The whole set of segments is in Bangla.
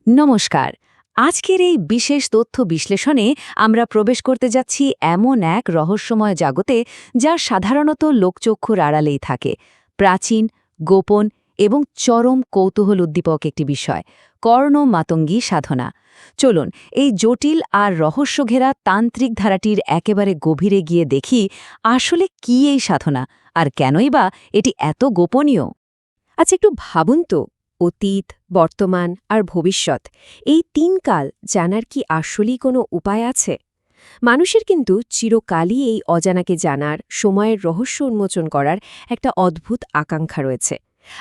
নমস্কার। আজকের এই বিশেষ তথ্য বিশ্লেষণে আমরা প্রবেশ করতে যাচ্ছি এমন এক রহস্যময় জগতে যা সাধারণত লোকচক্ষুর আড়ালেই থাকে। প্রাচীন, গোপন এবং চরম কৌতূহল উদ্দীপক একটি বিষয়, কর্ণ মাতঙ্গী সাধনা। চলুন এই জটিল আর রহস্যঘেরা তান্ত্রিক ধারাটির একেবারে গভীরে গিয়ে দেখি আসলে কি এই সাধনা, আর কেনই বা এটি এত গোপনীয়। আচ্ছা, একটু ভাবুন তো, অতীত, বর্তমান আর ভবিষ্যৎ এই তিন কাল জানার কি আসলেই কোনো উপায় আছে? মানুষের কিন্তু চিরকালই এই অজানাকে জানার, সময়ের রহস্য উন্মোচন করার একটা অদ্ভুত আকাঙ্ক্ষা রয়েছে।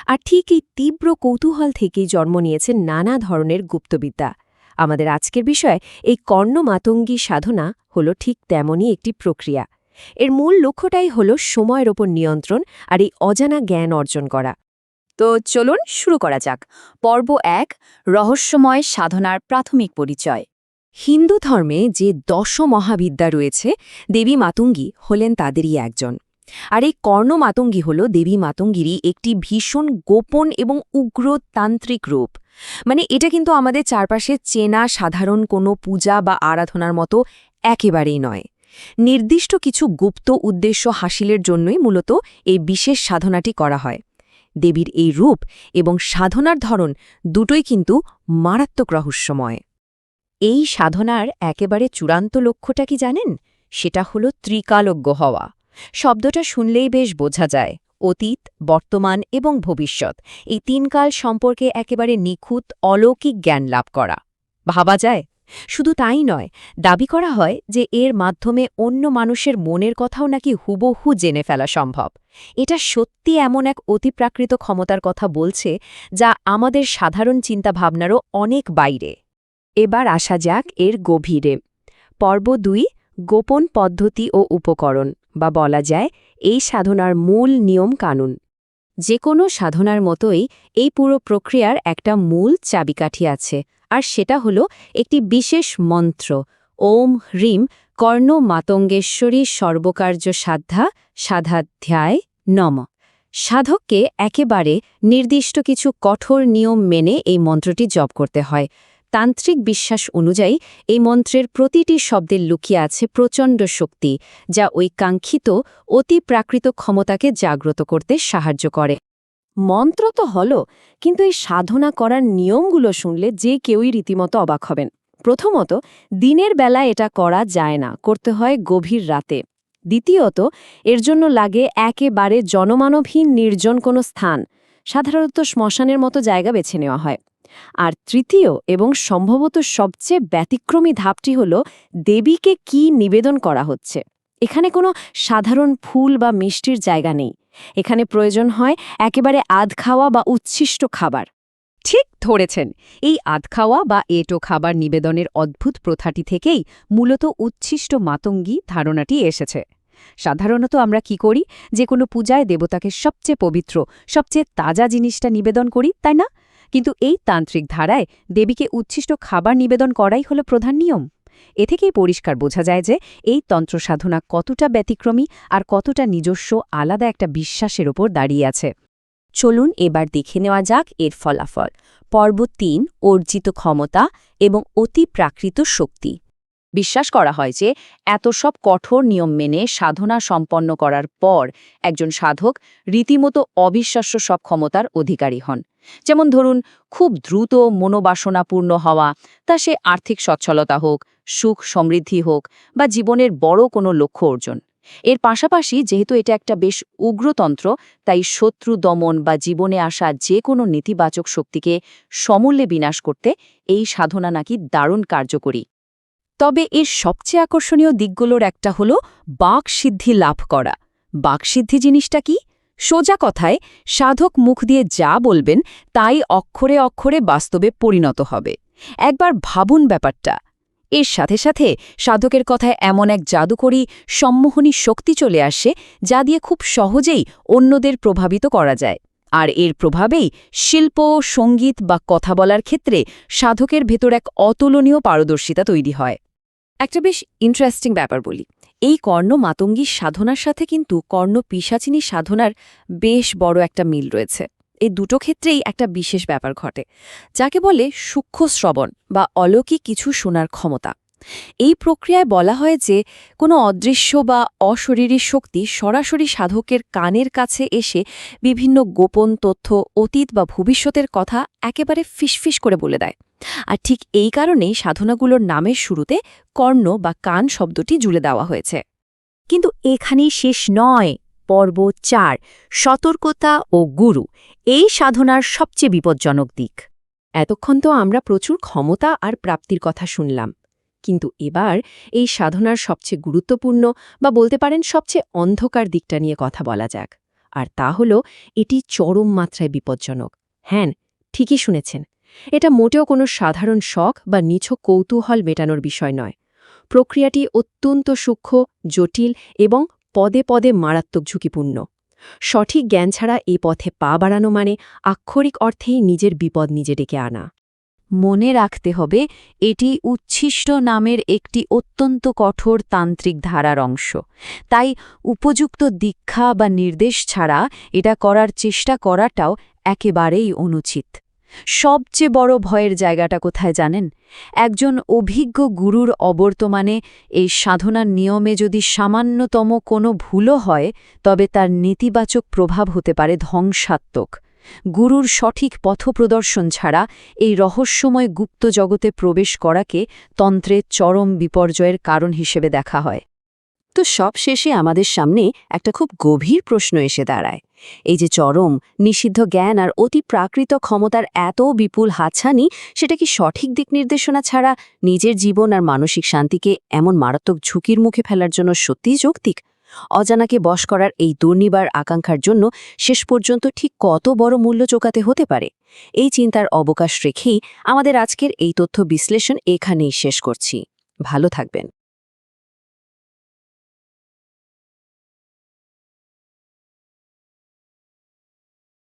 আর ঠিক এই তীব্র কৌতূহল থেকেই জন্ম নিয়েছে নানা ধরনের গুপ্তবিদ্যা। আমাদের আজকের বিষয়, এই কর্ণ মাতঙ্গী সাধনা হলো ঠিক তেমনই একটি প্রক্রিয়া। এর মূল লক্ষ্যটাই হলো সময়ের ওপর নিয়ন্ত্রণ আর এই অজানা জ্ঞান অর্জন করা। তো চলুন শুরু করা যাক। পর্ব ১, রহস্যময় সাধনার প্রাথমিক পরিচয়। হিন্দু ধর্মে যে মহাবিদ্যা রয়েছে, দেবী মাতঙ্গী হলেন তাদেরই একজন। আর এই কর্ণ মাতঙ্গী হল দেবী মাতঙ্গীরই একটি ভীষণ গোপন এবং উগ্র তান্ত্রিক রূপ। মানে এটা কিন্তু আমাদের চারপাশে চেনা সাধারণ কোনো পূজা বা আরাধনার মতো একেবারেই নয়। নির্দিষ্ট কিছু গুপ্ত উদ্দেশ্য হাসিলের জন্যই মূলত এই বিশেষ সাধনাটি করা হয়। দেবীর এই রূপ এবং সাধনার ধরন দুটোই কিন্তু মারাত্মক রহস্যময়। এই সাধনার একেবারে চূড়ান্ত লক্ষ্যটা কি জানেন? সেটা হলো ত্রিকালজ্ঞ হওয়া। শব্দটা শুনলেই বেশ বোঝা যায়, অতীত, বর্তমান এবং ভবিষ্যৎ এই তিন কাল সম্পর্কে একেবারে নিখুঁত অলৌকিক জ্ঞান লাভ করা। ভাবা যায়? শুধু তাই নয়, দাবি করা হয় যে এর মাধ্যমে অন্য মানুষের মনের কথাও নাকি হুবহু জেনে ফেলা সম্ভব। এটা সত্যি এমন এক অতিপ্রাকৃত ক্ষমতার কথা বলছে যা আমাদের সাধারণ চিন্তাভাবনারও অনেক বাইরে। এবার আসা যাক এর গভীরে। পর্ব ২, গোপন পদ্ধতি ও উপকরণ, বা বলা যায় এই সাধনার মূল নিয়ম কানুন। যে কোনো সাধনার মতোই এই পুরো প্রক্রিয়ার একটা মূল চাবিকাঠি আছে, আর সেটা হলো একটি বিশেষ মন্ত্র, ওম হ্রিম কর্ণ মাতঙ্গেশ্বরী সর্বকার্য সাধ্যা সাধাধ্যায় নম। সাধককে একেবারে নির্দিষ্ট কিছু কঠোর নিয়ম মেনে এই মন্ত্রটি জপ করতে হয়। তান্ত্রিক বিশ্বাস অনুযায়ী এই মন্ত্রের প্রতিটি শব্দের লুকিয়ে আছে প্রচণ্ড শক্তি, যা ওই কাঙ্ক্ষিত অতি প্রাকৃত ক্ষমতাকে জাগ্রত করতে সাহায্য করে। মন্ত্র তো হলো, কিন্তু এই সাধনা করার নিয়মগুলো শুনলে যে কেউই রীতিমতো অবাক হবেন। প্রথমত, দিনের বেলা এটা করা যায় না, করতে হয় গভীর রাতে। দ্বিতীয়ত, এর জন্য লাগে একেবারে জনমানবহীন নির্জন কোনো স্থান, সাধারণত শ্মশানের মতো জায়গা বেছে নেওয়া হয়। আর তৃতীয় এবং সম্ভবত সবচেয়ে ব্যতিক্রমী ধাপটি হল দেবীকে কি নিবেদন করা হচ্ছে। এখানে কোনো সাধারণ ফুল বা মিষ্টির জায়গা নেই। এখানে প্রয়োজন হয় একেবারে আধখাওয়া বা উচ্ছিষ্ট খাবার। ঠিক ধরেছেন, এই আধখাওয়া বা এঁটো খাবার নিবেদনের অদ্ভুত প্রথাটি থেকেই মূলত উচ্ছিষ্ট মাতঙ্গী ধারণাটি এসেছে। সাধারণত আমরা কি করি, যে কোনো পূজায় দেবতাকে সবচেয়ে পবিত্র, সবচেয়ে তাজা জিনিসটা নিবেদন করি, তাই না? কিন্তু এই তান্ত্রিক ধারায় দেবীকে উচ্ছিষ্ট খাবার নিবেদন করাই হলো প্রধান নিয়ম। এ থেকেই পরিষ্কার বোঝা যায় যে এই তন্ত্র সাধনা কতটা ব্যতিক্রমী আর কতটা নিজস্ব আলাদা একটা বিশ্বাসের ওপর দাঁড়িয়ে আছে। চলুন এবার দেখে নেওয়া যাক এর ফলাফল। পর্ব ৩, অর্জিত ক্ষমতা এবং অতি প্রাকৃত শক্তি। বিশ্বাস করা হয় যে এত সব কঠোর নিয়ম মেনে সাধনা সম্পন্ন করার পর একজন সাধক রীতিমতো অবিশ্বাস্য সব ক্ষমতার অধিকারী হন। যেমন ধরুন, খুব দ্রুত মনোবাসনাপূর্ণ হওয়া, তা সে আর্থিক সচ্ছলতা হোক, সুখ সমৃদ্ধি হোক বা জীবনের বড় কোনো লক্ষ্য অর্জন। এর পাশাপাশি যেহেতু এটা একটা বেশ উগ্রতন্ত্র, তাই শত্রু দমন বা জীবনে আসা যে কোনো নেতিবাচক শক্তিকে সমূলে বিনাশ করতে এই সাধনা নাকি দারুণ কার্যকরী। তবে এর সবচেয়ে আকর্ষণীয় দিকগুলোর একটা হলো বাকসিদ্ধি লাভ করা। বাকসিদ্ধি জিনিসটা কি? সোজা কথায়, সাধক মুখ দিয়ে যা বলবেন তাই অক্ষরে অক্ষরে বাস্তবে পরিণত হবে। একবার ভাবুন ব্যাপারটা। এর সাথে সাথে সাধকের কথায় এমন এক জাদুকরী সম্মোহনী শক্তি চলে আসে, যা দিয়ে খুব সহজেই অন্যদের প্রভাবিত করা যায়। আর এর প্রভাবেই শিল্প, সঙ্গীত বা কথা বলার ক্ষেত্রে সাধকের ভেতর এক অতুলনীয় পারদর্শিতা তৈরি হয়। একটা বেশ ইন্টারেস্টিং ব্যাপার বলি, এই কর্ণ মাতঙ্গীর সাধনার সাথে কিন্তু কর্ণ পিশাচিনী সাধনার বেশ বড় একটা মিল রয়েছে। এই দুটো ক্ষেত্রেই একটা বিশেষ ব্যাপার ঘটে, যাকে বলে সূক্ষ্ম শ্রবণ বা অলৌকিক কিছু শোনার ক্ষমতা। এই প্রক্রিয়ায় বলা হয় যে কোনো অদৃশ্য বা অশরীরী শক্তি সরাসরি সাধকের কানের কাছে এসে বিভিন্ন গোপন তথ্য, অতীত বা ভবিষ্যতের কথা একেবারে ফিসফিস করে বলে দেয়। আর ঠিক এই কারণেই সাধনাগুলোর নামের শুরুতে কর্ণ বা কান শব্দটি জুড়ে দেওয়া হয়েছে। কিন্তু এখানেই শেষ নয়। পর্ব ৪, সতর্কতা ও গুরু, এই সাধনার সবচেয়ে বিপজ্জনক দিক। এতক্ষণ তো আমরা প্রচুর ক্ষমতা আর প্রাপ্তির কথা শুনলাম, কিন্তু এবার এই সাধনার সবচেয়ে গুরুত্বপূর্ণ বা বলতে পারেন সবচেয়ে অন্ধকার দিকটা নিয়ে কথা বলা যাক। আর তা হল এটি চরম মাত্রায় বিপজ্জনক। হ্যাঁ, ঠিকই শুনেছেন, এটা মোটেও কোনো সাধারণ শখ বা নিছক কৌতূহল মেটানোর বিষয় নয়। প্রক্রিয়াটি অত্যন্ত সূক্ষ্ম, জটিল এবং পদে পদে মারাত্মক ঝুঁকিপূর্ণ। সঠিক জ্ঞান ছাড়া এই পথে পা বাড়ানো মানে আক্ষরিক অর্থেই নিজের বিপদ নিজে ডেকে আনা। মনে রাখতে হবে, এটি উচ্ছিষ্ট নামের একটি অত্যন্ত কঠোর তান্ত্রিক ধারার অংশ। তাই উপযুক্ত দীক্ষা বা নির্দেশ ছাড়া এটা করার চেষ্টা করাটাও একেবারেই অনুচিত। সবচেয়ে বড় ভয়ের জায়গাটা কোথায় জানেন? একজন অভিজ্ঞ গুরুর অবর্তমানে এই সাধনার নিয়মে যদি সামান্যতম কোনো ভুলও হয়, তবে তার নেতিবাচক প্রভাব হতে পারে ধ্বংসাত্মক। গুরুর সঠিক পথপ্রদর্শন ছাড়া এই রহস্যময় গুপ্ত জগতে প্রবেশ করাকে তন্ত্রের চরম বিপর্যয়ের কারণ হিসেবে দেখা হয়। তো সব শেষে আমাদের সামনে একটা খুব গভীর প্রশ্ন এসে দাঁড়ায়। এই যে চরম নিষিদ্ধ জ্ঞান আর অতি প্রাকৃত ক্ষমতার এত বিপুল হাতছানি, সেটা কি সঠিক দিক নির্দেশনা ছাড়া নিজের জীবন আর মানসিক শান্তিকে এমন মারাত্মক ঝুঁকির মুখে ফেলার জন্য সত্যিই যৌক্তিক? অজানাকে বশ করার এই দুর্নিবার আকাঙ্ক্ষার জন্য শেষ পর্যন্ত ঠিক কত বড় মূল্য চোকাতে হতে পারে? এই চিন্তার অবকাশ রেখেই আমাদের আজকের এই তথ্য বিশ্লেষণ এখানেই শেষ করছি। ভালো থাকবেন।